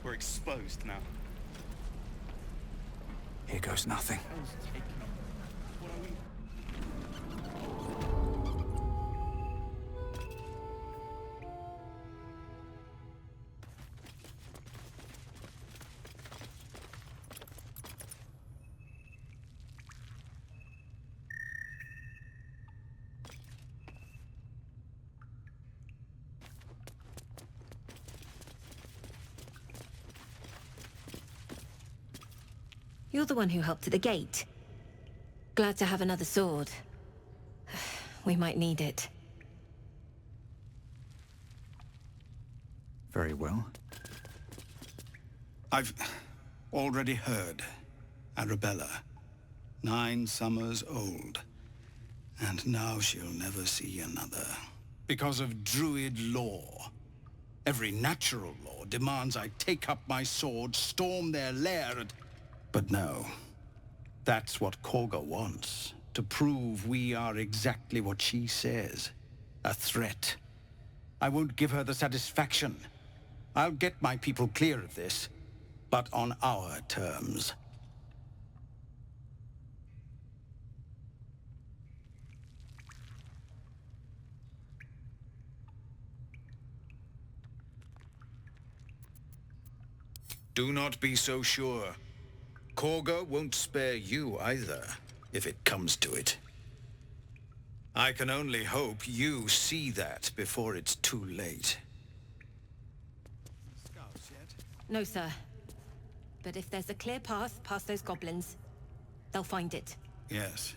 We're exposed now. Here goes nothing. What are we? You're the one who helped at the gate. Glad to have another sword. We might need it. Very well. I've already heard. Arabella, 9 summers old. And now she'll never see another. Because of Druid law. Every natural law demands I take up my sword, storm their lair, and... But no. That's what Korga wants. To prove we are exactly what she says. A threat. I won't give her the satisfaction. I'll get my people clear of this, but on our terms. Do not be so sure. Korga won't spare you either, if it comes to it. I can only hope you see that before it's too late. Scouts yet? No, sir. But if there's a clear path past those goblins, they'll find it. Yes,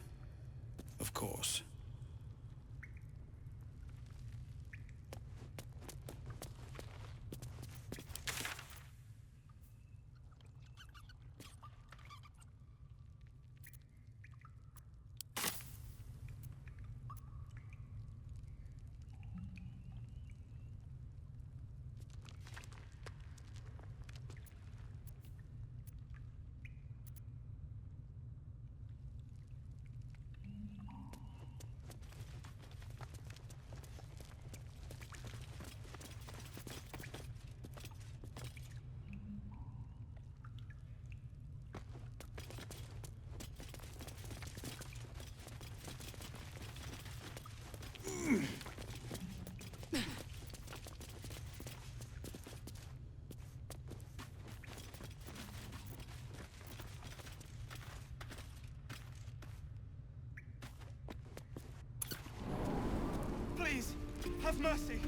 of course. Please, have mercy.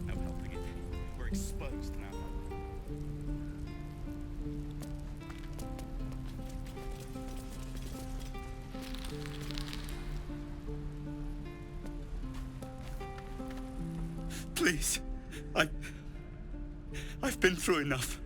No helping it. We're exposed now. Please, I've been through enough.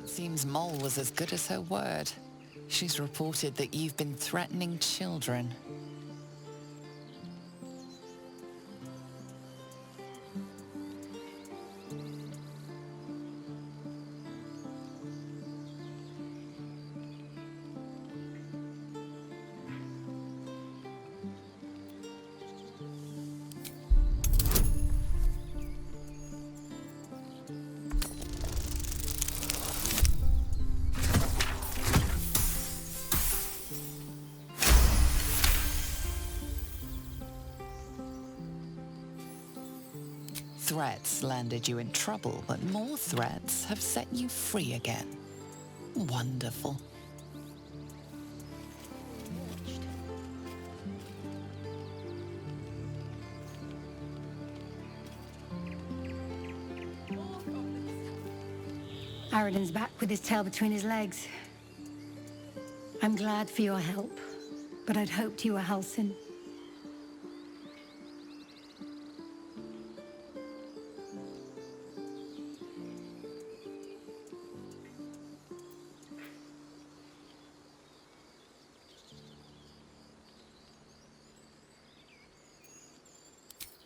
Seems Mole was as good as her word. She's reported that you've been threatening children. Threats landed you in trouble, but more threats have set you free again. Wonderful. Aradin's back with his tail between his legs. I'm glad for your help, but I'd hoped you were Halsin.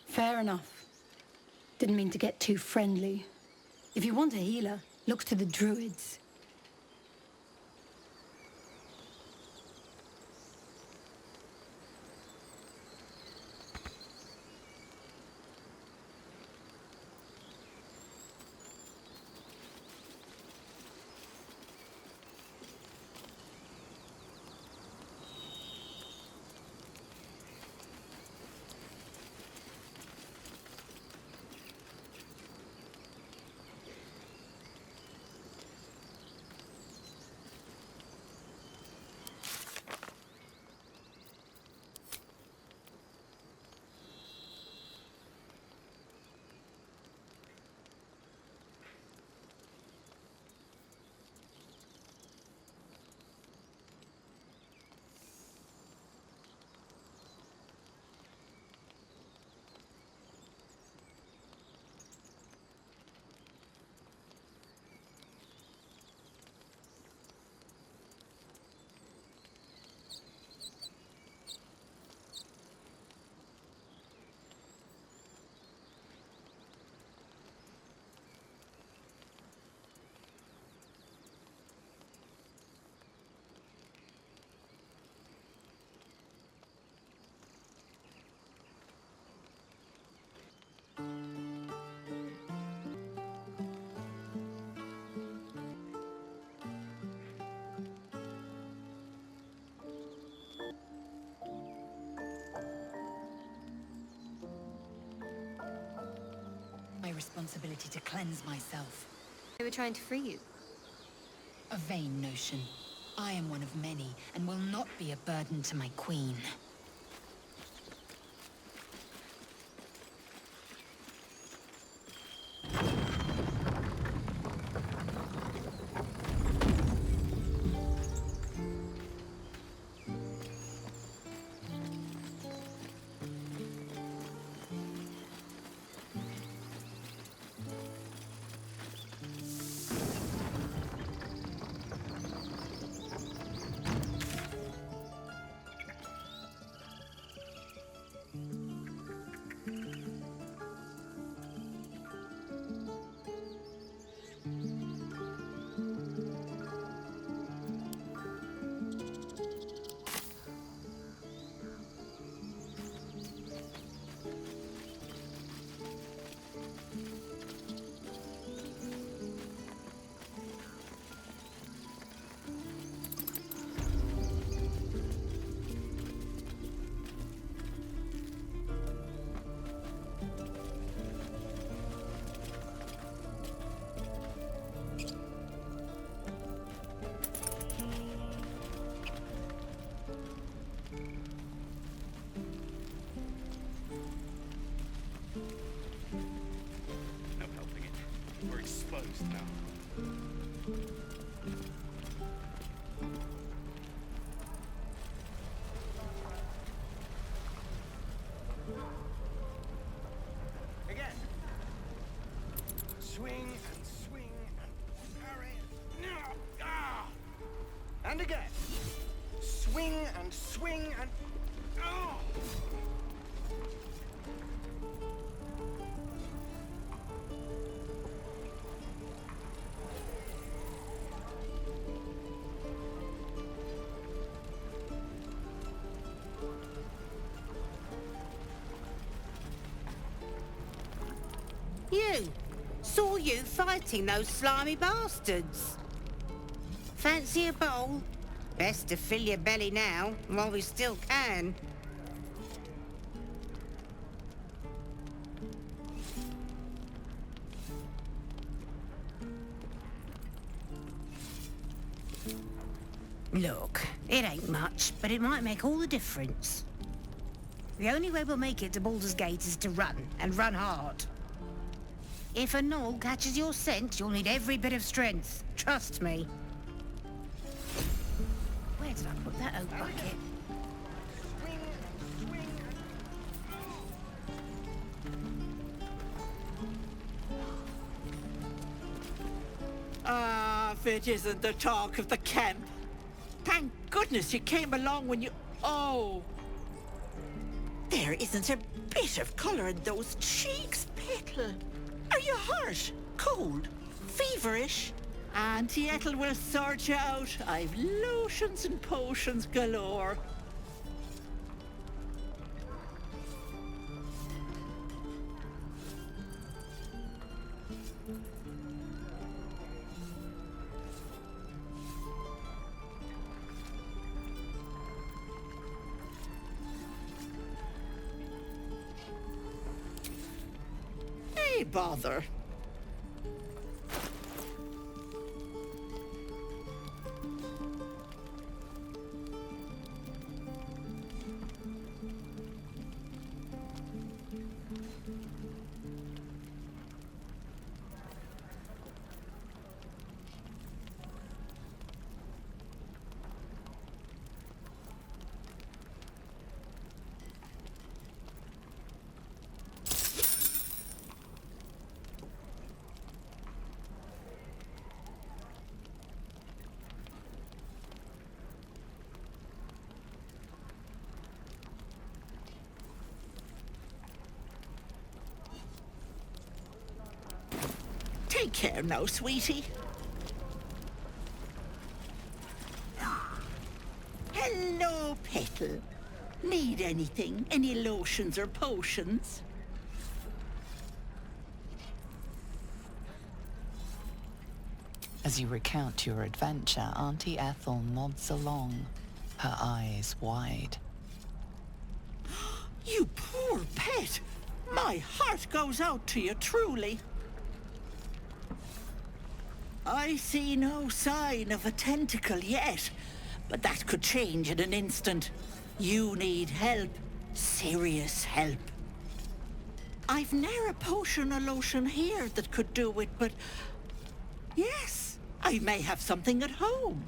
Fair enough. Didn't mean to get too friendly. If you want a healer, look to the druids. My responsibility to cleanse myself. They were trying to free you. A vain notion. I am one of many, and will not be a burden to my queen. Swing and swing and parry. And again. Swing and swing and... Oh! You! Saw you fighting those slimy bastards. Fancy a bowl? Best to fill your belly now, while we still can. Look, it ain't much, but it might make all the difference. The only way we'll make it to Baldur's Gate is to run, and run hard. If a gnoll catches your scent, you'll need every bit of strength. Trust me. Where did I put that oak bucket? Swing and swing and... Ah, if it isn't the talk of the camp. Thank goodness you came along when you... Oh! There isn't a bit of colour in those cheeks, Petal. Are you hurt? Cold? Feverish? Auntie Etel will sort you out. I've lotions and potions galore. Hey, bother. Take care now, sweetie. Hello, Petal. Need anything? Any lotions or potions? As you recount your adventure, Auntie Ethel nods along, her eyes wide. You poor pet! My heart goes out to you, truly. I see no sign of a tentacle yet, but that could change in an instant. You need help. Serious help. I've ne'er a potion or lotion here that could do it, but... yes, I may have something at home.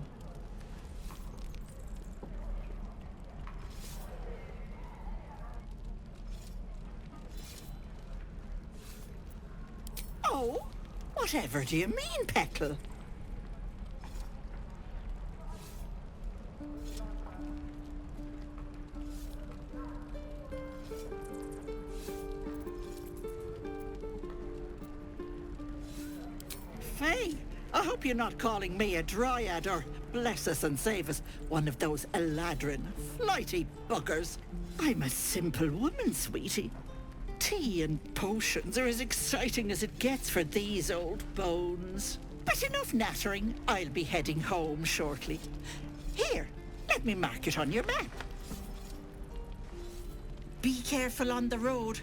Oh? Whatever do you mean, Petal? Faye, I hope you're not calling me a dryad or, bless us and save us, one of those Eladrin, flighty buggers. I'm a simple woman, sweetie. Tea and potions are as exciting as it gets for these old bones. But enough nattering. I'll be heading home shortly. Here, let me mark it on your map. Be careful on the road.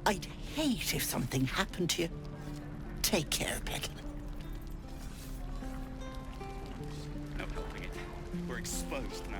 I'd hate if something happened to you. Take care, Petal. No helping it. We're exposed now.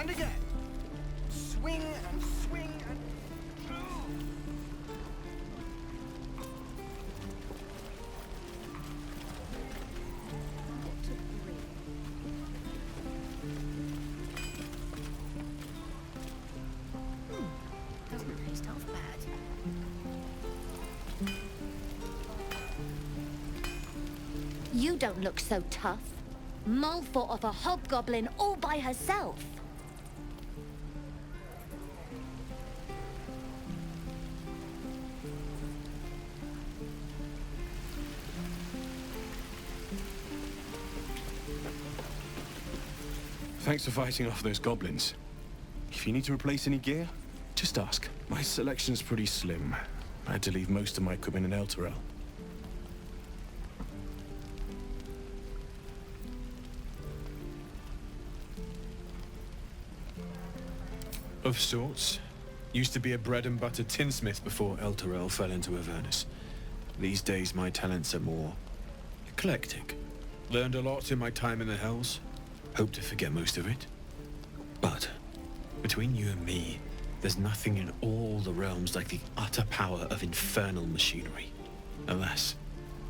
And again. Swing and swing and... Doesn't taste half bad. You don't look so tough. Mole fought off a hobgoblin all by herself. Thanks for fighting off those goblins. If you need to replace any gear, just ask. My selection's pretty slim. I had to leave most of my equipment in Toril. Of sorts. Used to be a bread and butter tinsmith before Toril fell into Avernus. These days my talents are more eclectic. Learned a lot in my time in the Hells. Hope to forget most of it. But between you and me, there's nothing in all the realms like the utter power of infernal machinery. Alas,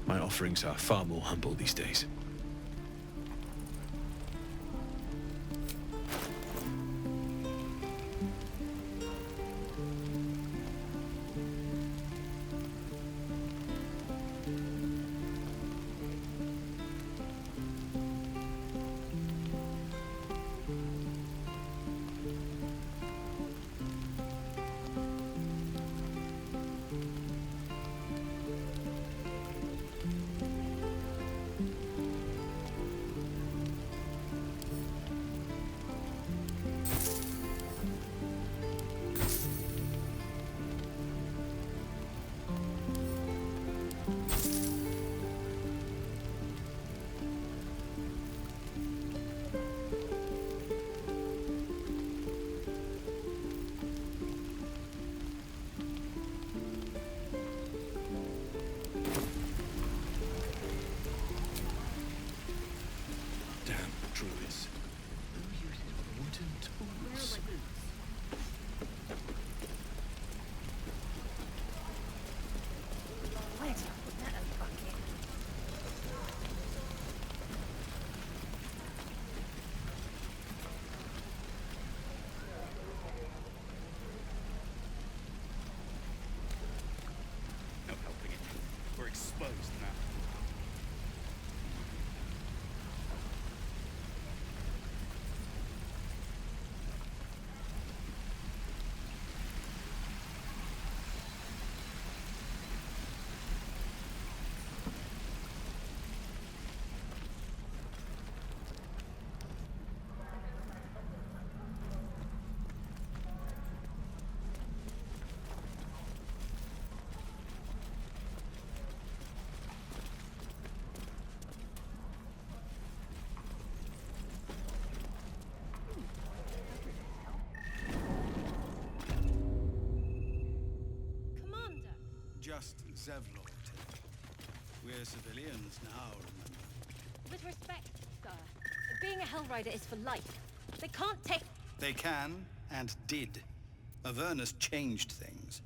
my offerings are far more humble these days. No helping it. We're exposed now. Just Zevlor. We're civilians now, remember? With respect, sir, being a Hellrider is for life. They can't take... They can, and did. Avernus changed things.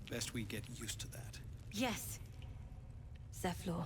Best we get used to that. Yes. Zevlor.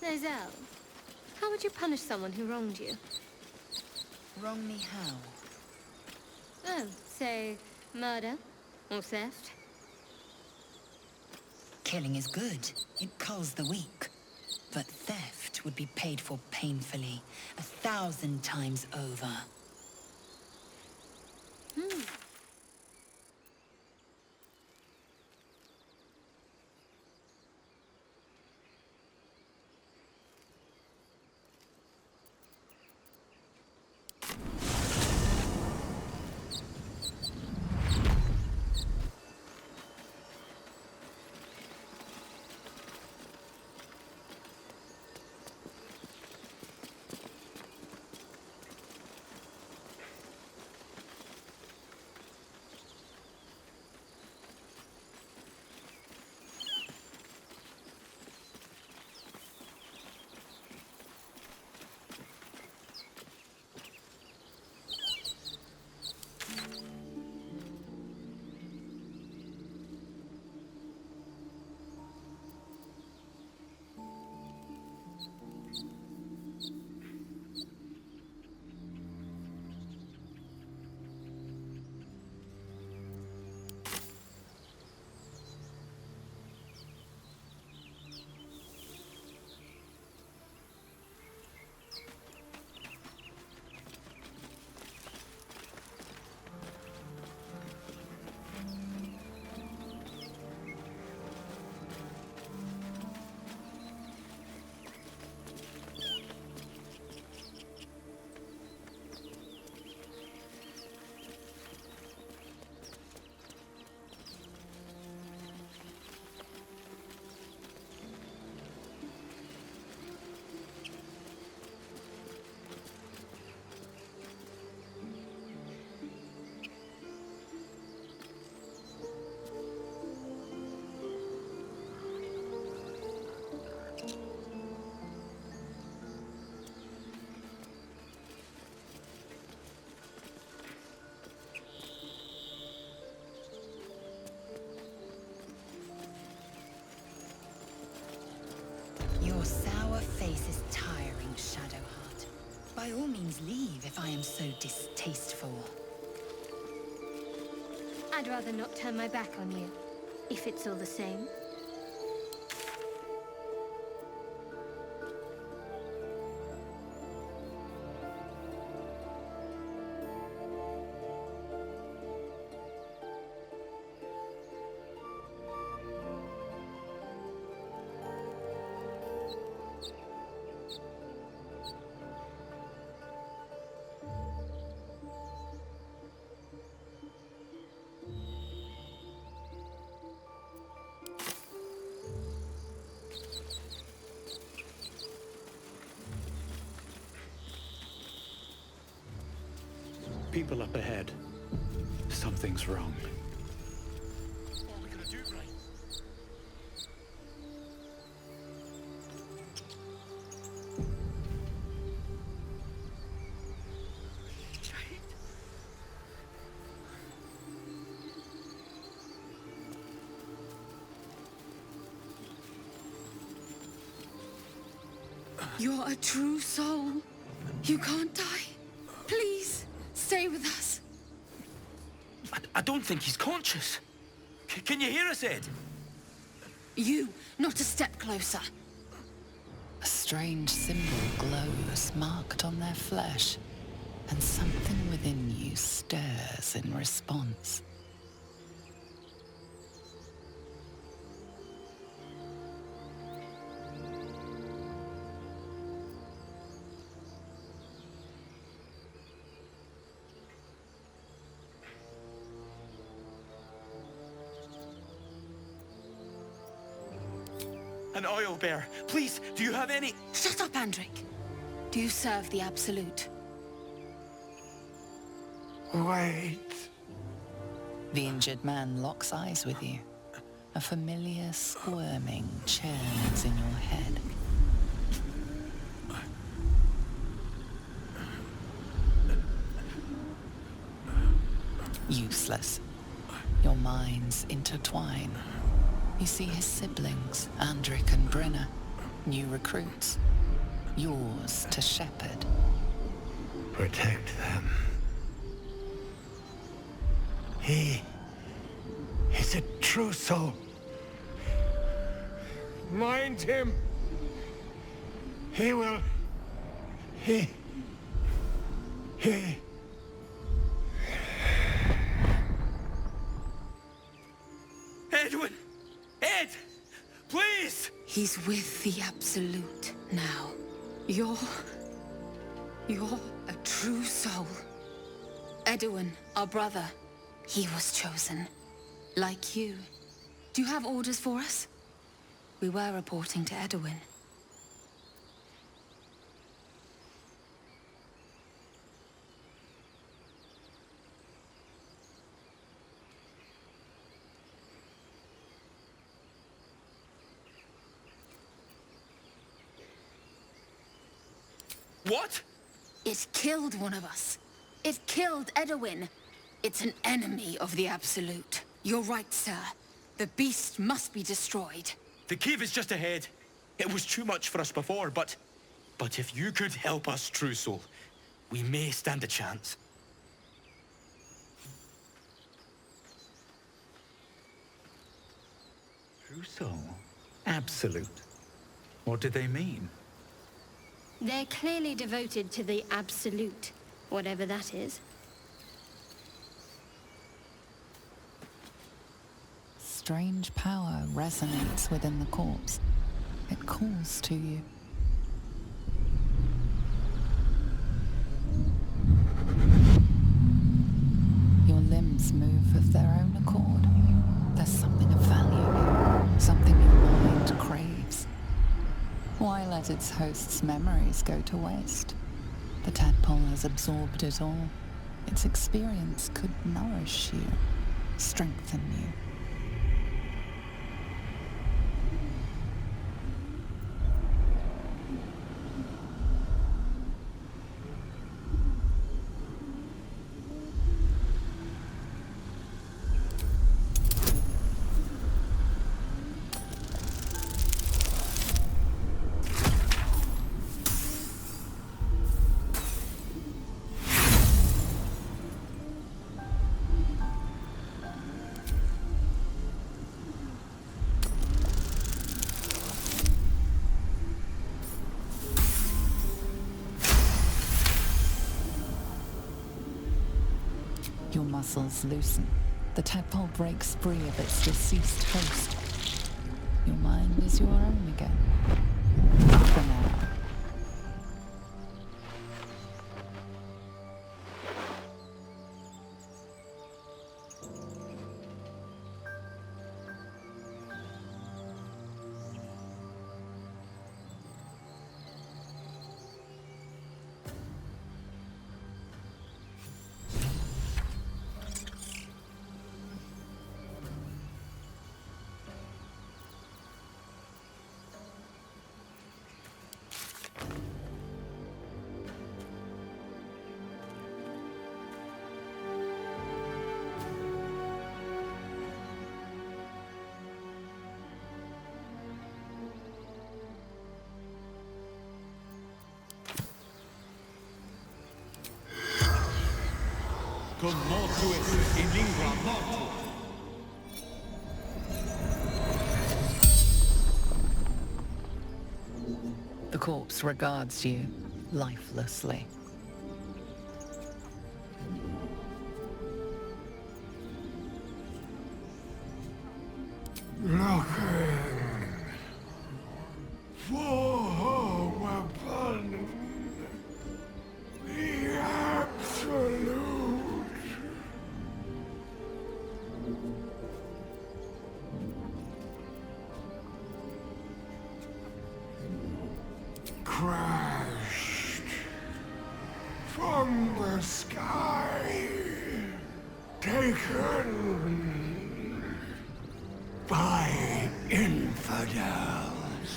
Nozel, how would you punish someone who wronged you? Wrong me how? Oh, say, murder or theft? Killing is good. It culls the weak. But theft would be paid for painfully, 1,000 times over. Your sour face is tiring, Shadowheart. By all means leave if I am so distasteful. I'd rather not turn my back on you, if it's all the same. People up ahead. Something's wrong. What are we gonna do, Ray? You're a true soul. You can't die. Please, stay with us. I don't think he's conscious. Can you hear us, Ed? You, not a step closer. A strange symbol glows, marked on their flesh, and something within you stirs in response. An oil bear. Please, do you have any... Shut up, Andric. Do you serve the Absolute? Wait. The injured man locks eyes with you. A familiar squirming churns in your head. Useless. Your minds intertwine. You see his siblings, Andric and Brenna, New recruits. Yours to shepherd. Protect them. He is a true soul. Mind him. He will... He... Edwin! Ed! Please! He's with the Absolute now. You're a true soul. Edwin, our brother, he was chosen. Like you. Do you have orders for us? We were reporting to Edwin. What? It killed one of us. It killed Edwin. It's an enemy of the Absolute. You're right, sir. The beast must be destroyed. The cave is just ahead. It was too much for us before, but if you could help us, True Soul, we may stand a chance. True Soul? Absolute? What do they mean? They're clearly devoted to the Absolute, whatever that is. Strange power resonates within the corpse. It calls to you. Your limbs move of their own accord. There's something of value here, something your mind craves. Why let its host's memories go to waste? The tadpole has absorbed it all. Its experience could nourish you, strengthen you. Your muscles loosen. The tadpole breaks free of its deceased host. Your mind is your own again. For now. Con motuit in lingua mortu. The corpse regards you lifelessly. Looking for weapon, the Absolute. Crashed from the sky, taken by infidels.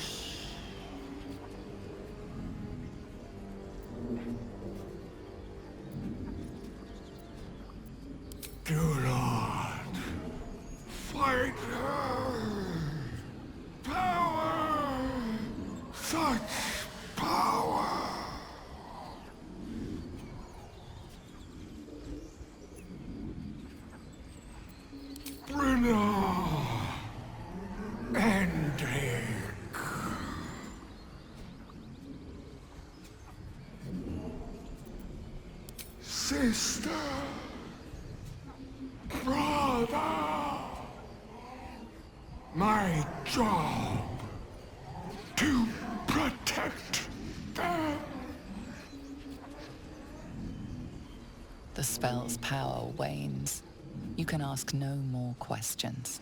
Do not fight her. Power No. Endlich. Sister. Brother. My job. To protect them. The spell's power wanes. You can ask no more questions.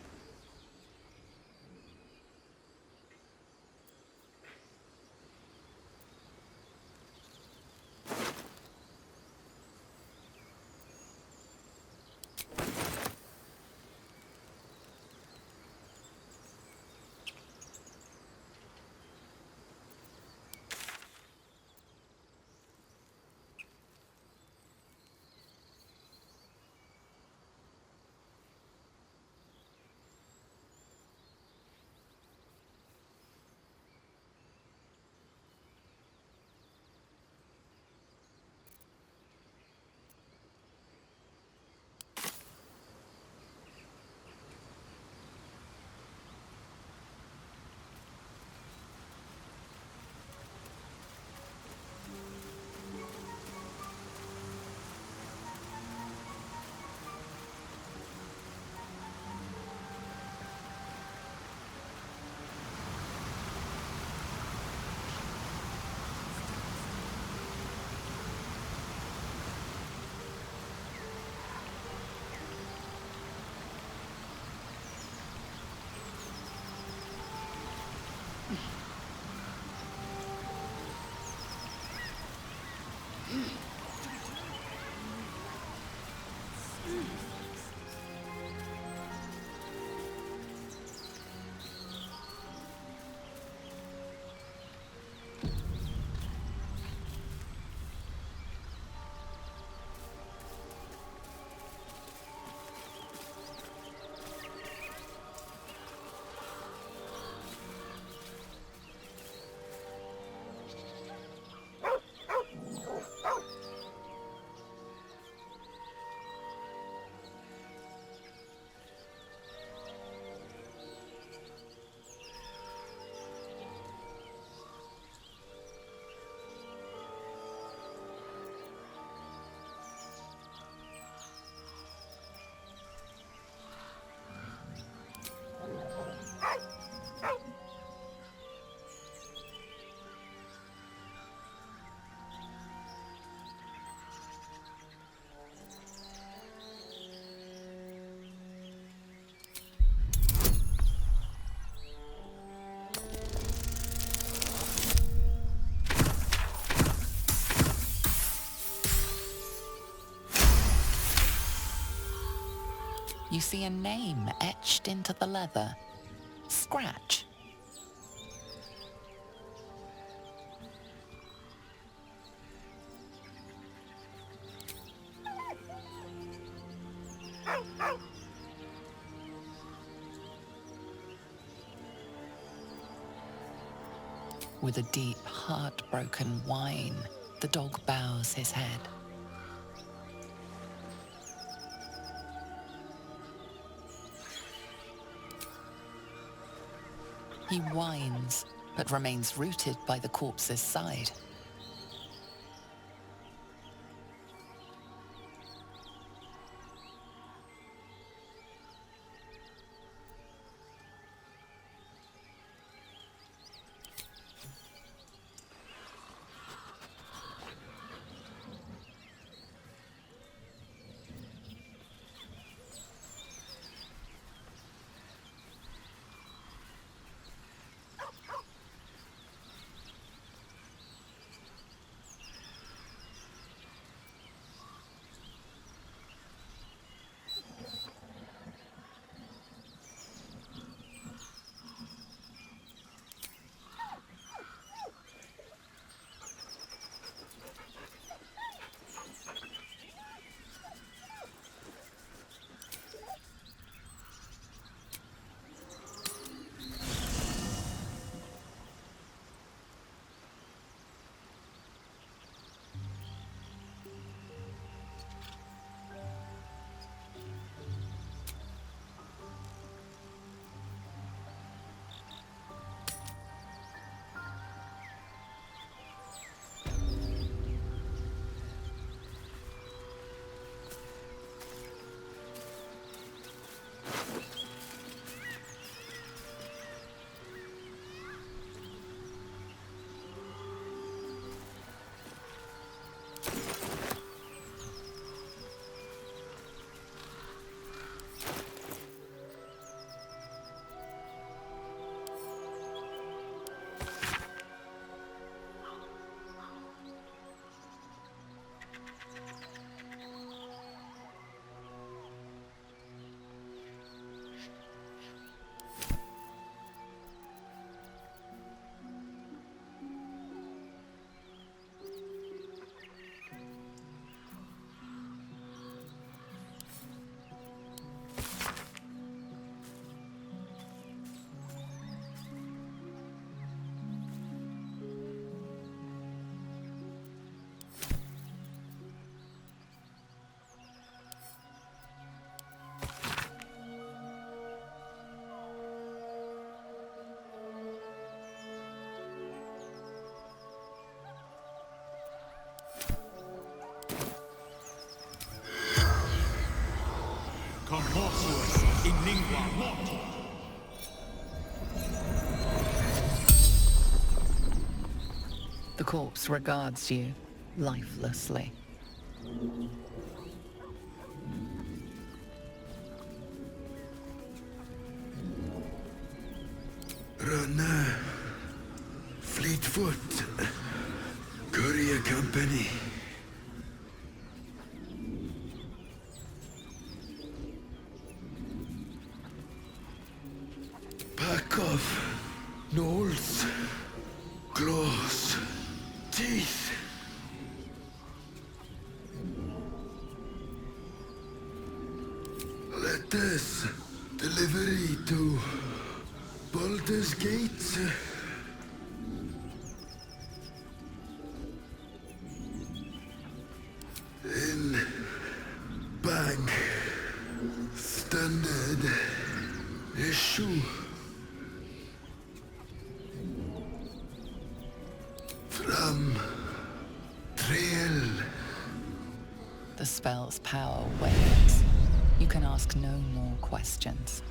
You see a name etched into the leather. Scratch. With a deep, heartbroken whine, the dog bows his head. He whines, but remains rooted by the corpse's side. in lingua mortis. The corpse regards you lifelessly. Run, Fleetfoot, Courier Company. Back off, Knolls, claws, teeth. Let us delivery to Baldur's Gate. In Bang Standard Issue from Trail. The spell's power wanes. You can ask no more questions.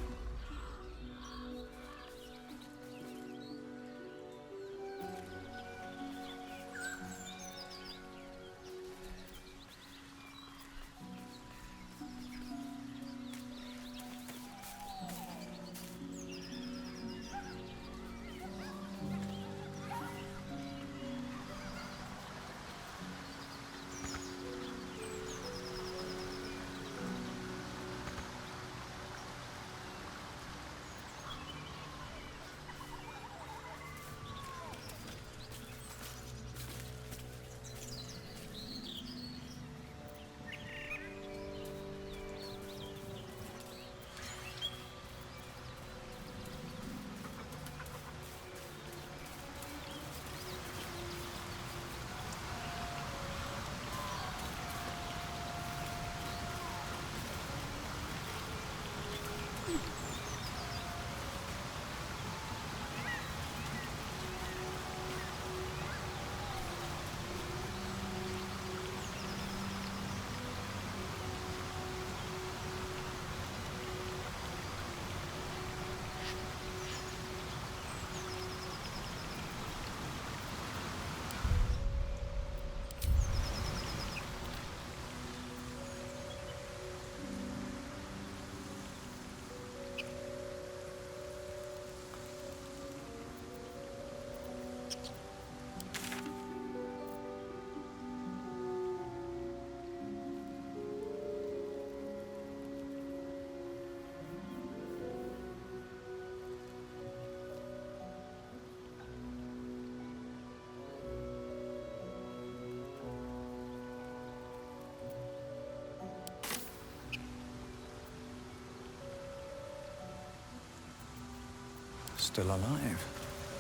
Still alive.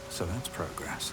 So that's progress.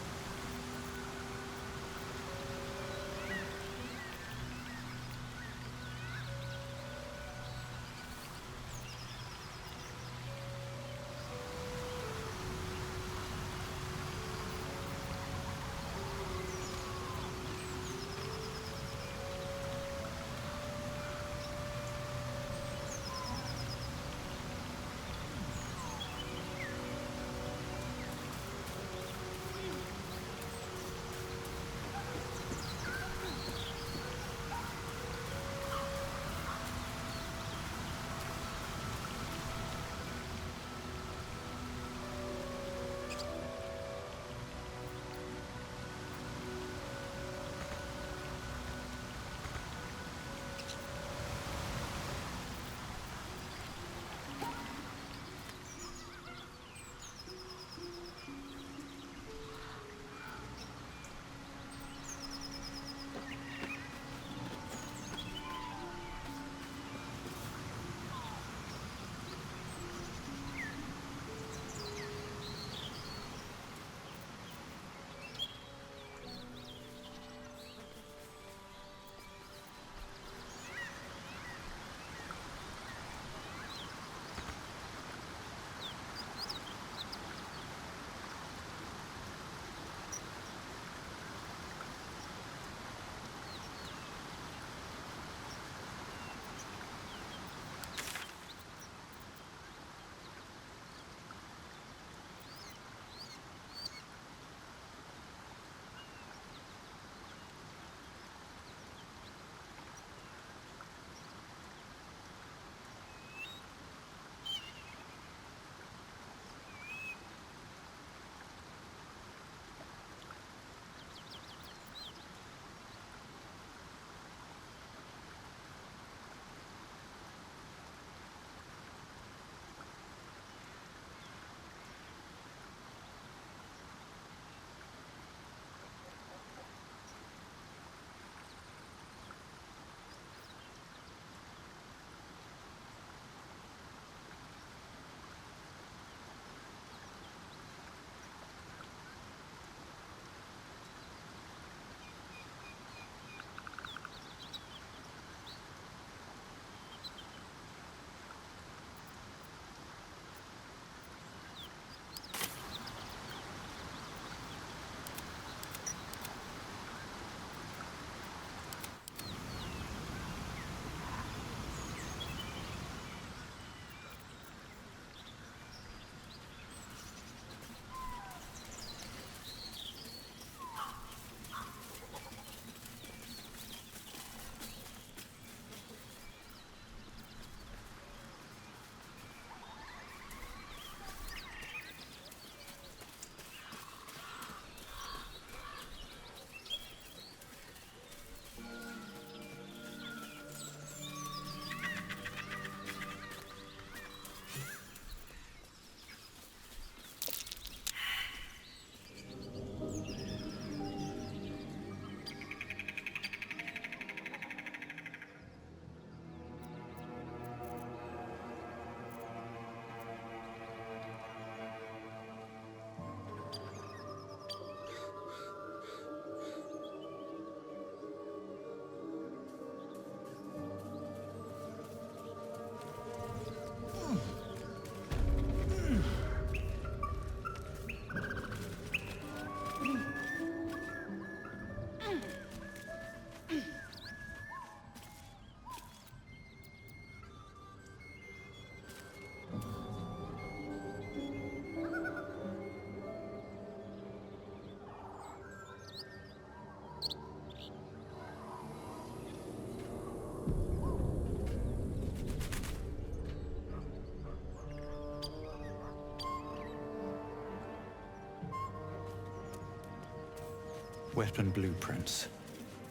weapon blueprints.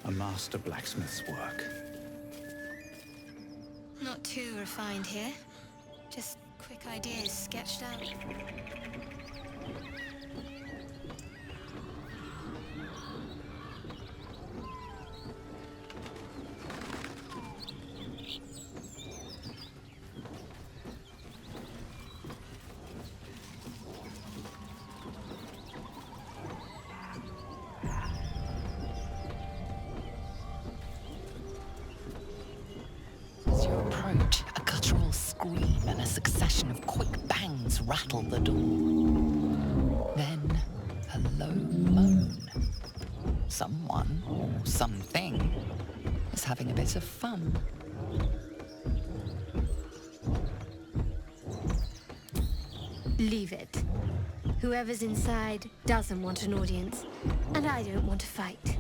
A master blacksmith's work. Not too refined here. Just quick ideas sketched out. As you approach, a guttural scream and a succession of quick bangs rattle the door. Then, a low moan. Someone, or something, is having a bit of fun. Leave it. Whoever's inside doesn't want an audience, and I don't want to fight.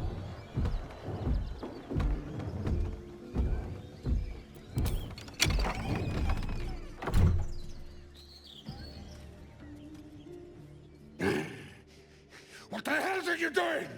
What the hell are you doing?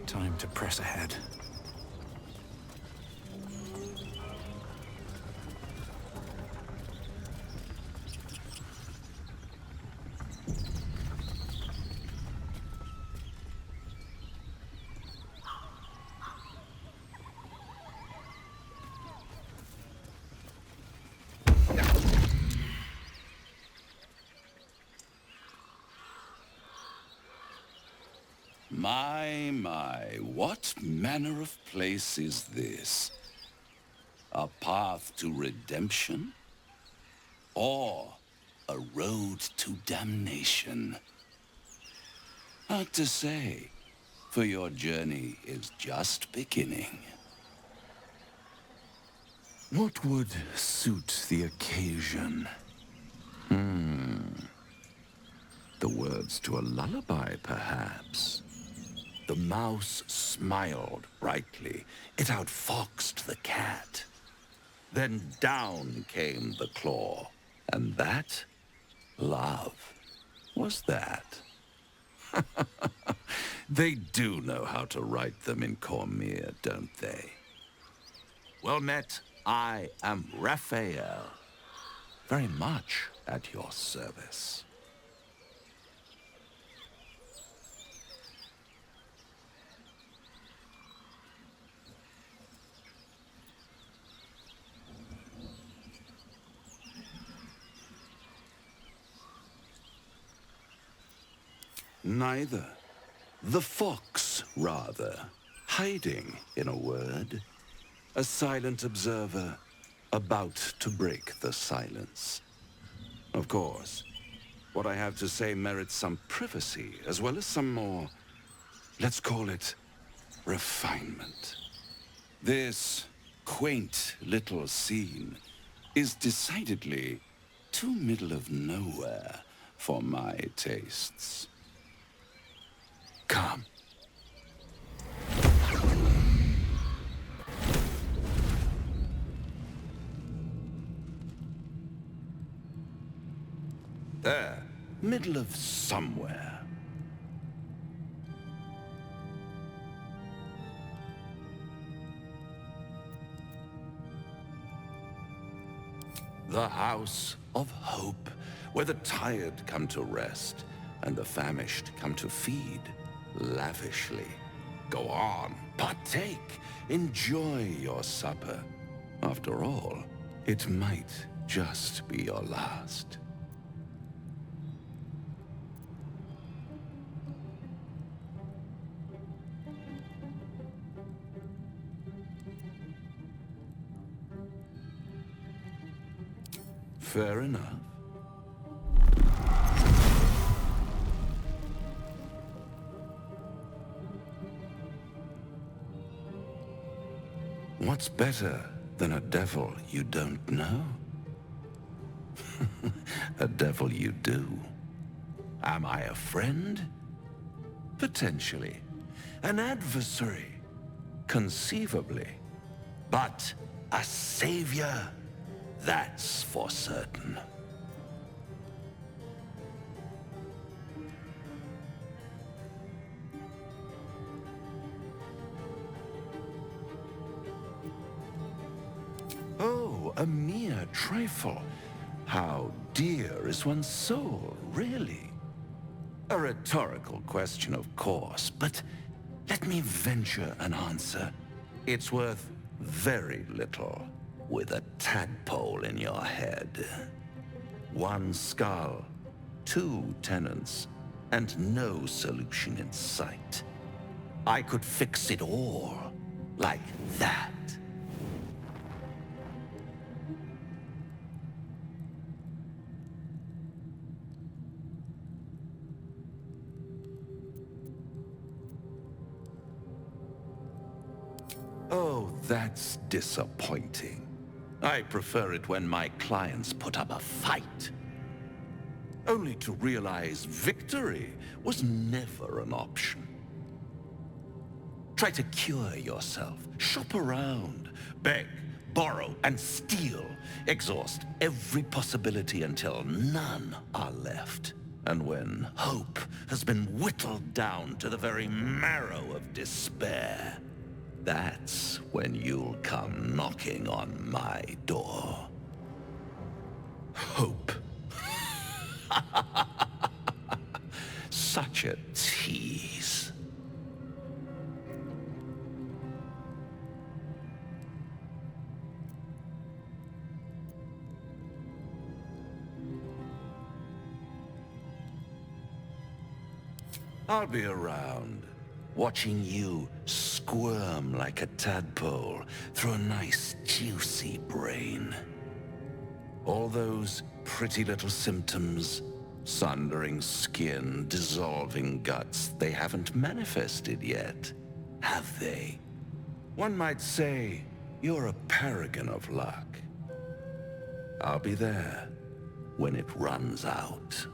Time to press ahead. My, what manner of place is this? A path to redemption? Or a road to damnation? Hard to say, for your journey is just beginning. What would suit the occasion? The words to a lullaby, perhaps. The mouse smiled brightly. It outfoxed the cat. Then down came the claw. And that, love, was that. They do know how to write them in Cormier, don't they? Well met, I am Raphael. Very much at your service. Neither. The fox, rather. Hiding, in a word. A silent observer, about to break the silence. Of course, what I have to say merits some privacy, as well as some more, let's call it, refinement. This quaint little scene is decidedly too middle of nowhere for my tastes. Come. There, middle of somewhere. The house of hope, where the tired come to rest and the famished come to feed. Lavishly. Go on, partake, enjoy your supper. After all, it might just be your last. Fair enough. What's better than a devil you don't know? A devil you do. Am I a friend? Potentially. An adversary? Conceivably. But a savior? That's for certain. Oh, a mere trifle. How dear is one's soul, really? A rhetorical question, of course, but let me venture an answer. It's worth very little with a tadpole in your head. One skull, two tenants, and no solution in sight. I could fix it all, like that. Oh, that's disappointing. I prefer it when my clients put up a fight. Only to realize victory was never an option. Try to cure yourself, shop around, beg, borrow, and steal. Exhaust every possibility until none are left. And when hope has been whittled down to the very marrow of despair, that's when you'll come knocking on my door. Hope. Such a tease. I'll be around, watching you squirm like a tadpole through a nice, juicy brain. All those pretty little symptoms, sundering skin, dissolving guts, they haven't manifested yet, have they? One might say you're a paragon of luck. I'll be there when it runs out.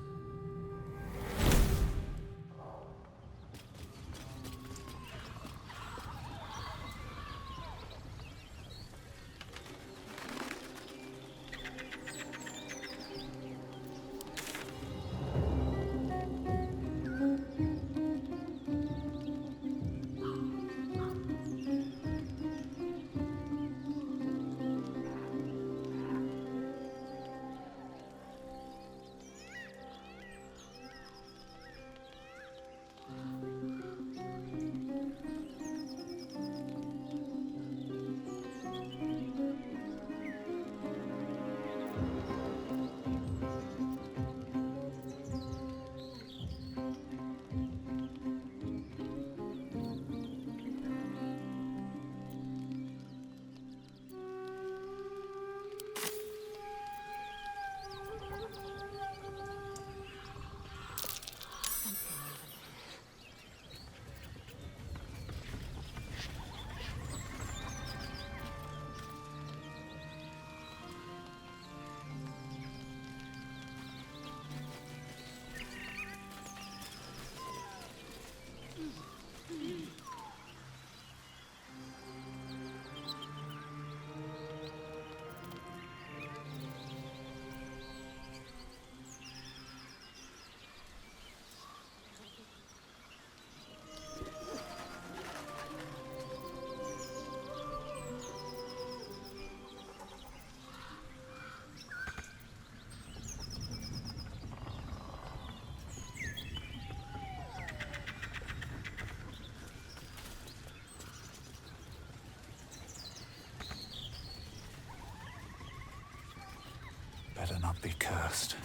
Better not be cursed.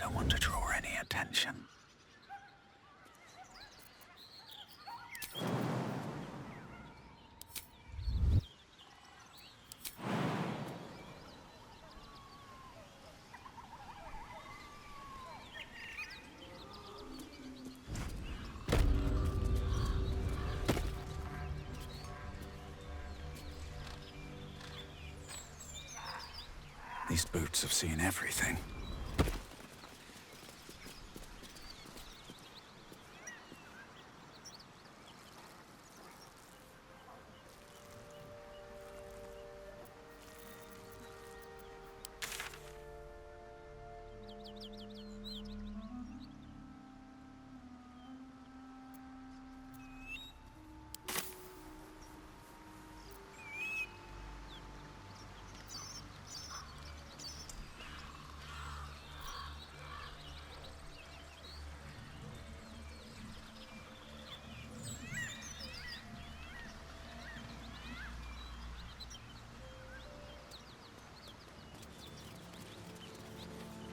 don't want to draw any attention. These boots have seen everything.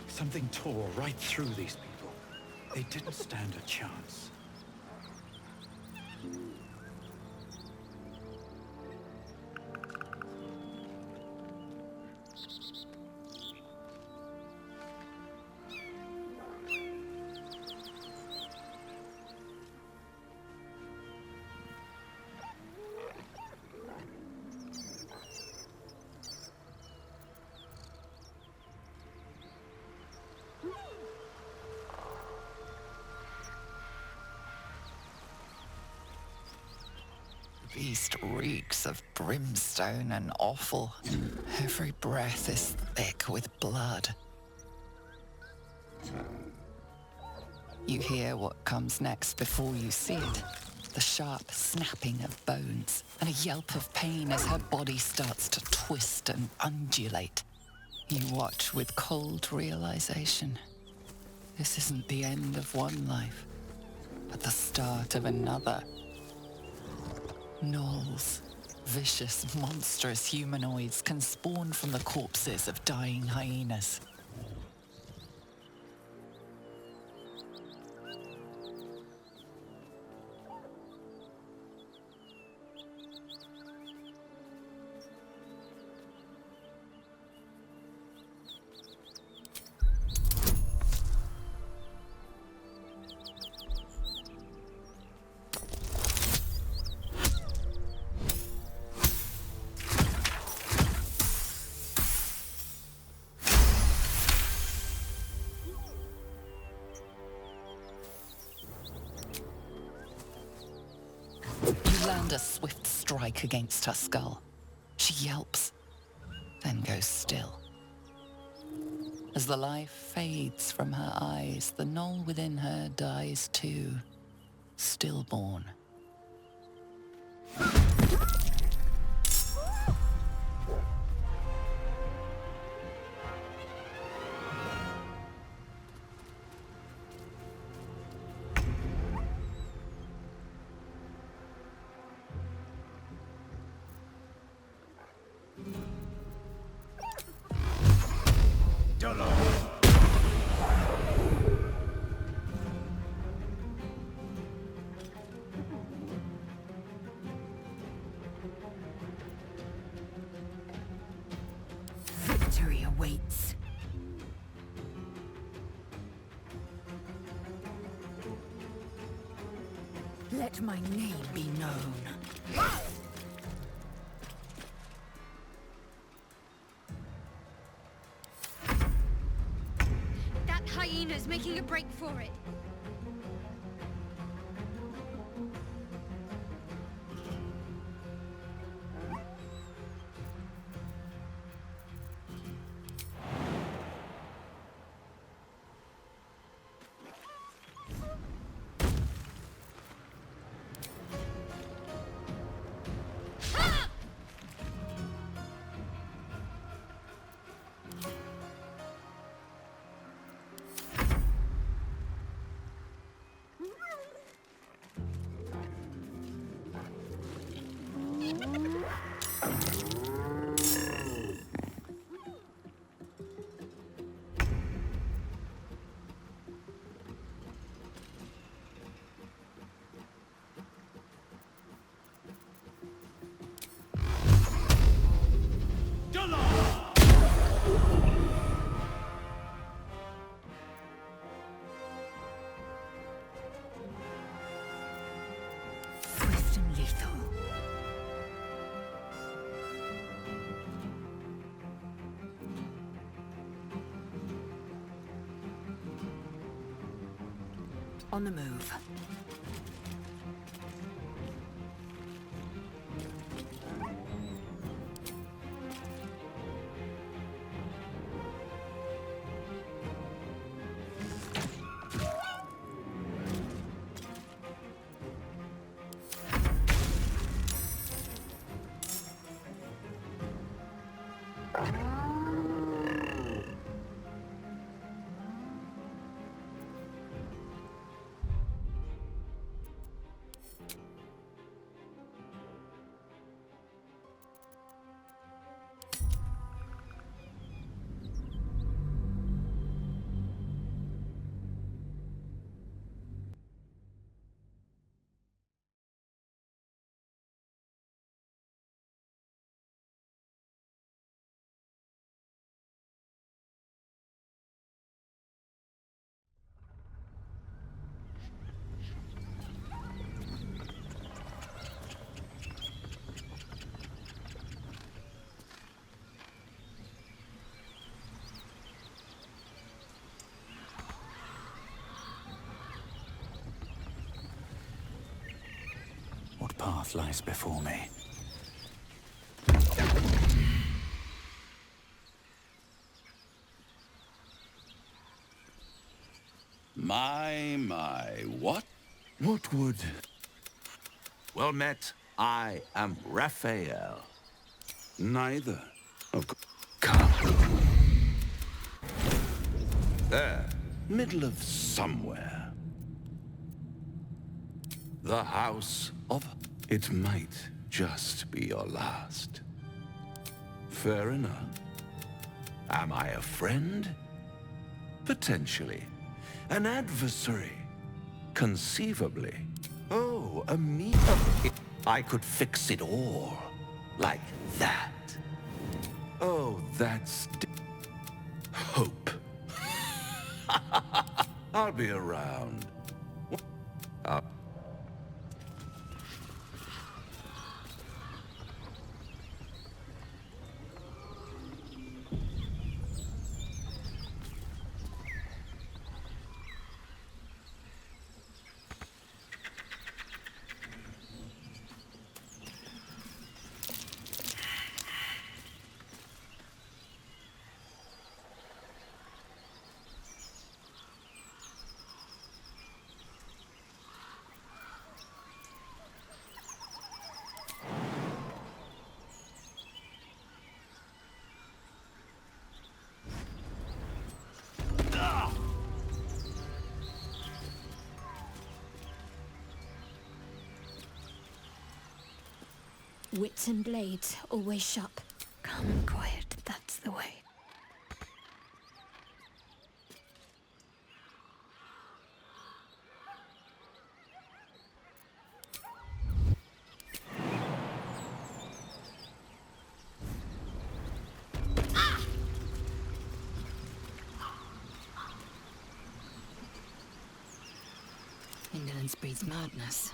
Something tore right through these people. They didn't stand a chance. The beast reeks of brimstone and offal. Every breath is thick with blood. You hear what comes next before you see it. The sharp snapping of bones and a yelp of pain as her body starts to twist and undulate. You watch with cold realization. This isn't the end of one life, but the start of another. Gnolls, vicious, monstrous humanoids can spawn from the corpses of dying hyenas. Land a swift strike against her skull. She yelps, then goes still. As the life fades from her eyes, the gnoll within her dies too, stillborn. Victory awaits. Let my name be known. That hyena's making a break for it. On the move. What path lies before me? My, what? What would... Well met, I am Raphael. Neither, of course. Come. There, middle of somewhere. The house of... It might just be your last. Fair enough. Am I a friend? Potentially. An adversary? Conceivably. Oh, a me... I could fix it all. Like that. Oh, that's... hope. I'll be around. Wits and blades, always sharp. Calm and quiet, that's the way. Indolence breeds madness.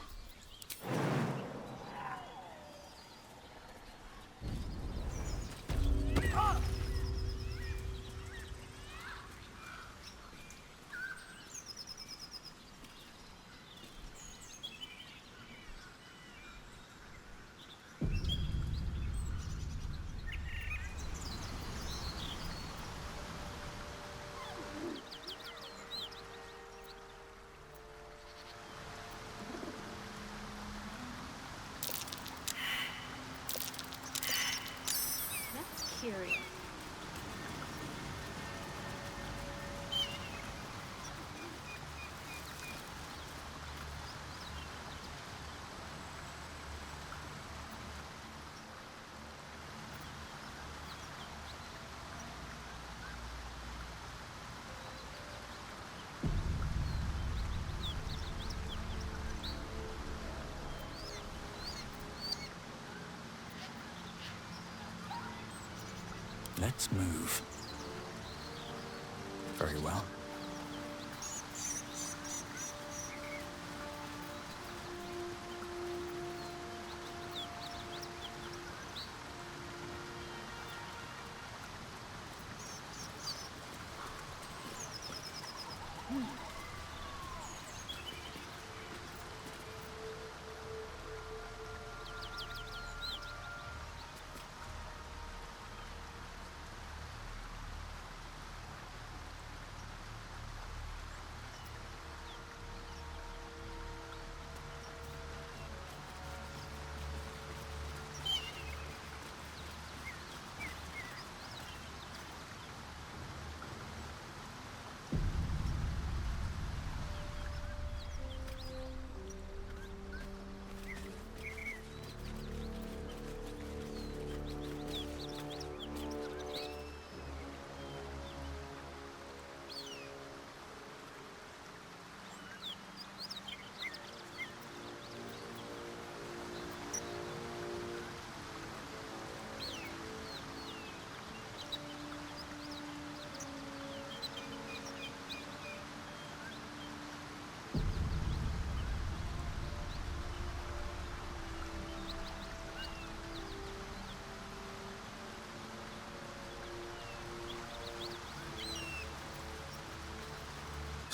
Curious. Let's move. Very well.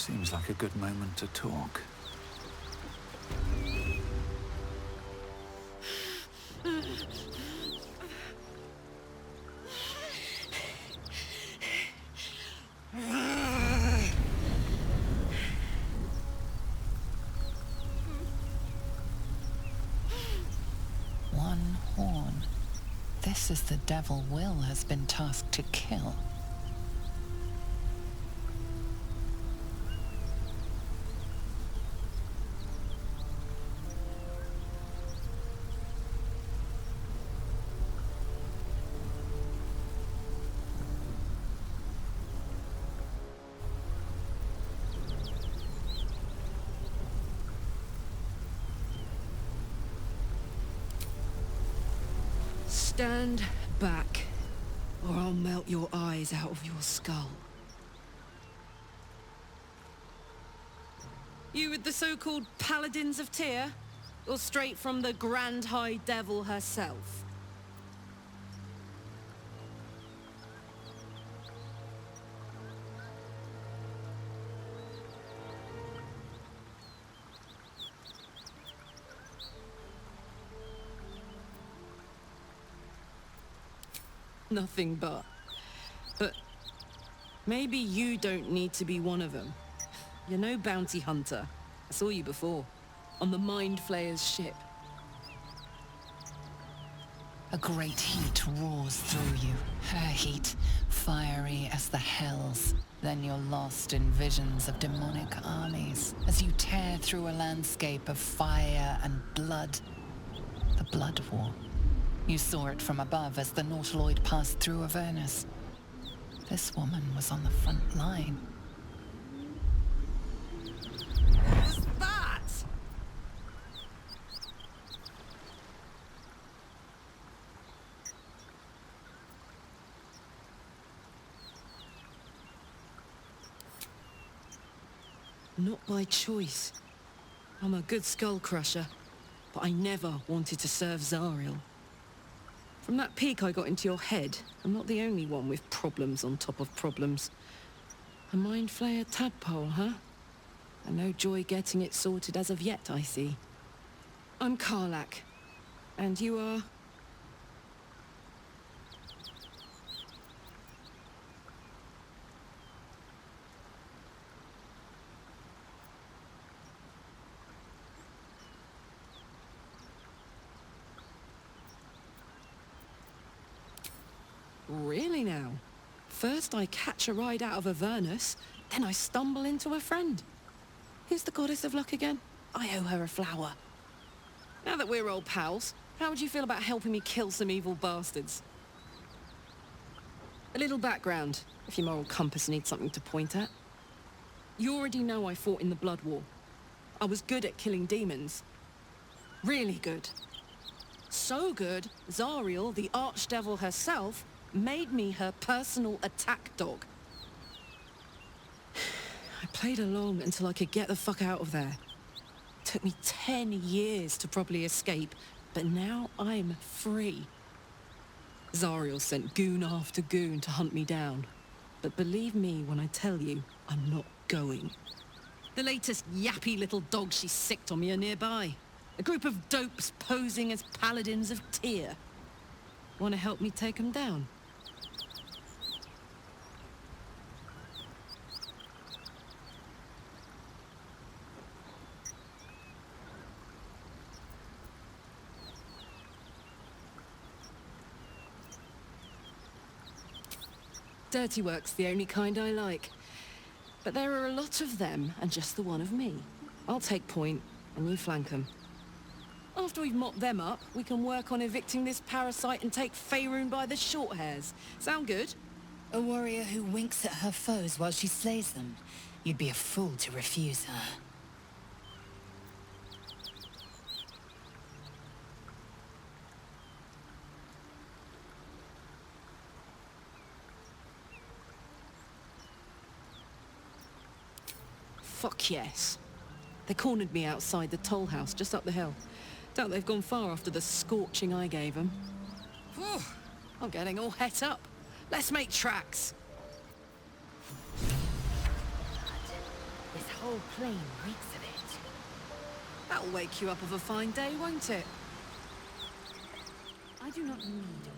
Seems like a good moment to talk. One horn. This is the devil Will has been tasked to kill. Stand back, or I'll melt your eyes out of your skull. You with the so-called paladins of Tyr? Or straight from the Grand High Devil herself? Nothing but. But maybe you don't need to be one of them. You're no bounty hunter. I saw you before, on the Mind Flayer's ship. A great heat roars through you. Her heat, fiery as the hells. Then you're lost in visions of demonic armies as you tear through a landscape of fire and blood. The Blood War. You saw it from above as the Nautiloid passed through Avernus. This woman was on the front line. What was that? Not by choice. I'm a good skull crusher, but I never wanted to serve Zariel. From that peek I got into your head, I'm not the only one with problems on top of problems. A mind flayer tadpole, huh? And no joy getting it sorted as of yet, I see. I'm Karlach. And you are? Really now? First I catch a ride out of Avernus, then I stumble into a friend. Who's the goddess of luck again? I owe her a flower. Now that we're old pals, how would you feel about helping me kill some evil bastards? A little background, if your moral compass needs something to point at. You already know I fought in the Blood War. I was good at killing demons. Really good. So good, Zariel, the archdevil herself, made me her personal attack dog. I played along until I could get the fuck out of there. Took me 10 years to properly escape, but now I'm free. Zariel sent goon after goon to hunt me down. But believe me when I tell you, I'm not going. The latest yappy little dogs she sicked on me are nearby. A group of dopes posing as paladins of Tyr. Want to help me take them down? Dirty work's the only kind I like. But there are a lot of them, and just the one of me. I'll take point, and you flank them. After we've mopped them up, we can work on evicting this parasite and take Faerun by the short hairs. Sound good? A warrior who winks at her foes while she slays them. You'd be a fool to refuse her. Fuck yes. They cornered me outside the toll house just up the hill. Doubt they've gone far after the scorching I gave them. Whew, I'm getting all het up. Let's make tracks. This whole plain reeks of it. That'll wake you up of a fine day, won't it? I do not need